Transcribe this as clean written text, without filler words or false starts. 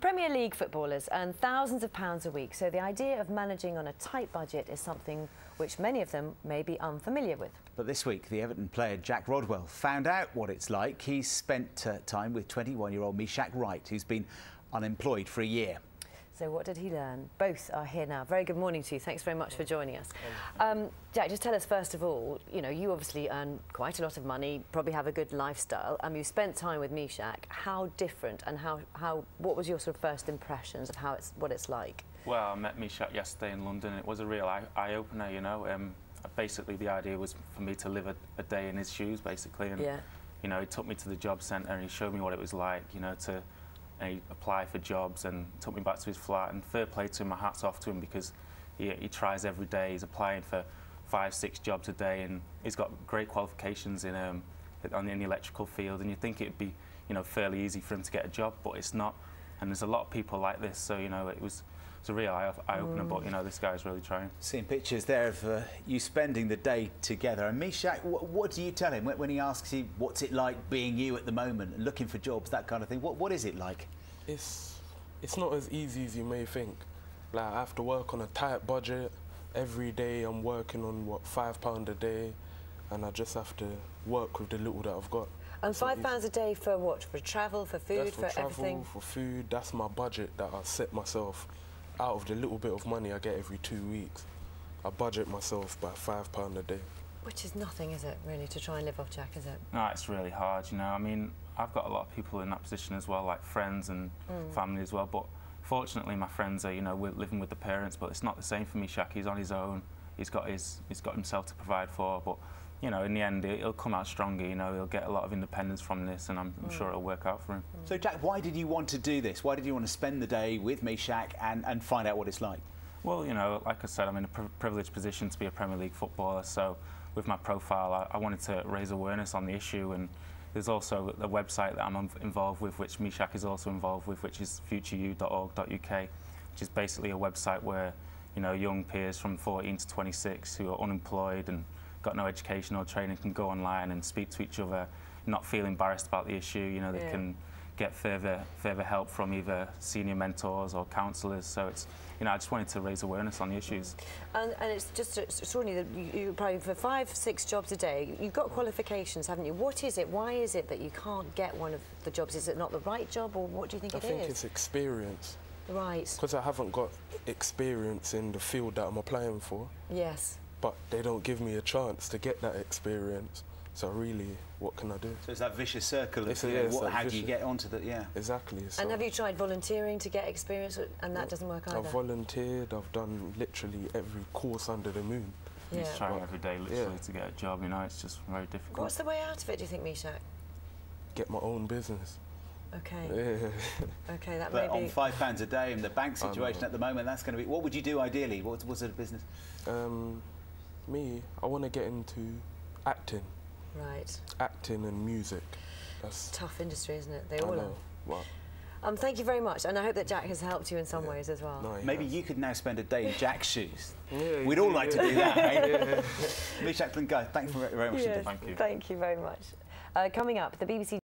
Premier League footballers earn thousands of pounds a week, so the idea of managing on a tight budget is something which many of them may be unfamiliar with. But this week, the Everton player Jack Rodwell found out what it's like. He's spent time with 21-year-old Meshack Wright, who's been unemployed for a year. So what did he learn? Both are here now. Very good morning to you. Thanks very much for joining us. Jack, just tell us first of all, you obviously earn quite a lot of money, probably have a good lifestyle. You spent time with Meshack. How different and what was your sort of first impressions of what it's like? Well, I met Meshack yesterday in London. It was a real eye-opener, basically the idea was for me to live a day in his shoes, basically. And, he took me to the job centre and he showed me what it was like, to apply for jobs, and took me back to his flat. And fair play to him, my hat's off to him, because he tries every day. He's applying for 5-6 jobs a day, and he's got great qualifications in the electrical field. And you'd think it'd be fairly easy for him to get a job, but it's not. And there's a lot of people like this, so it's a real eye-opener. But this guy's really trying. Seeing pictures there of you spending the day together. And Meshack, what do you tell him when he asks you what's it like being you at the moment, looking for jobs, that kind of thing? What is it like? It's not as easy as you may think. Like, I have to work on a tight budget. Every day I'm working on, £5 a day, and I just have to work with the little that I've got. And £5 a day for what? For travel, for food, that's for travel, everything? For food. That's my budget that I set myself. Out of the little bit of money I get every 2 weeks, I budget myself by £5 a day. Which is nothing, is it, really, to try and live off, Jack, is it? No, it's really hard, I mean, I've got a lot of people in that position as well, like friends and family as well, but fortunately my friends are, we're living with the parents, but it's not the same for Meshack. He's on his own, he's got himself to provide for, but in the end, he'll come out stronger, he'll get a lot of independence from this, and I'm sure it'll work out for him. So, Jack, why did you want to do this? Why did you want to spend the day with Meshack and find out what it's like? Well, like I said, I'm in a privileged position to be a Premier League footballer, so with my profile, I wanted to raise awareness on the issue. And there's also a website that I'm involved with, which Meshack is also involved with, which is futureyou.org.uk, which is basically a website where, young peers from 14 to 26 who are unemployed and got no education or training can go online and speak to each other, not feel embarrassed about the issue. They can get further help from either senior mentors or counsellors. So it's, I just wanted to raise awareness on the issues. And it's just extraordinary that you probably for 5-6 jobs a day. You've got qualifications, haven't you? What is it? Why is it that you can't get one of the jobs? Is it not the right job, or what do you think it is? I think it's experience. Right. Because I haven't got experience in the field that I'm applying for. Yes. But they don't give me a chance to get that experience. So really, what can I do? So it's that vicious circle of how do you get onto the... Exactly. So and have you tried volunteering to get experience, and that doesn't work either? I've volunteered, I've done literally every course under the moon. He's trying every day literally to get a job, it's just very difficult. What's the way out of it, do you think, Meshack? Get my own business. Okay. Okay, that may be... But on £5 a day in the bank situation at the moment, that's going to be... What would you do ideally? What's the business? Me, I want to get into acting. Right. Acting and music. That's tough industry, isn't it? They all are. Well, thank you very much, and I hope that Jack has helped you in some ways as well. No, maybe you could now spend a day in Jack's shoes. We'd all like to do that, eh? Meshack, thanks very much indeed. Thank you. Thank you very much. Coming up, the BBC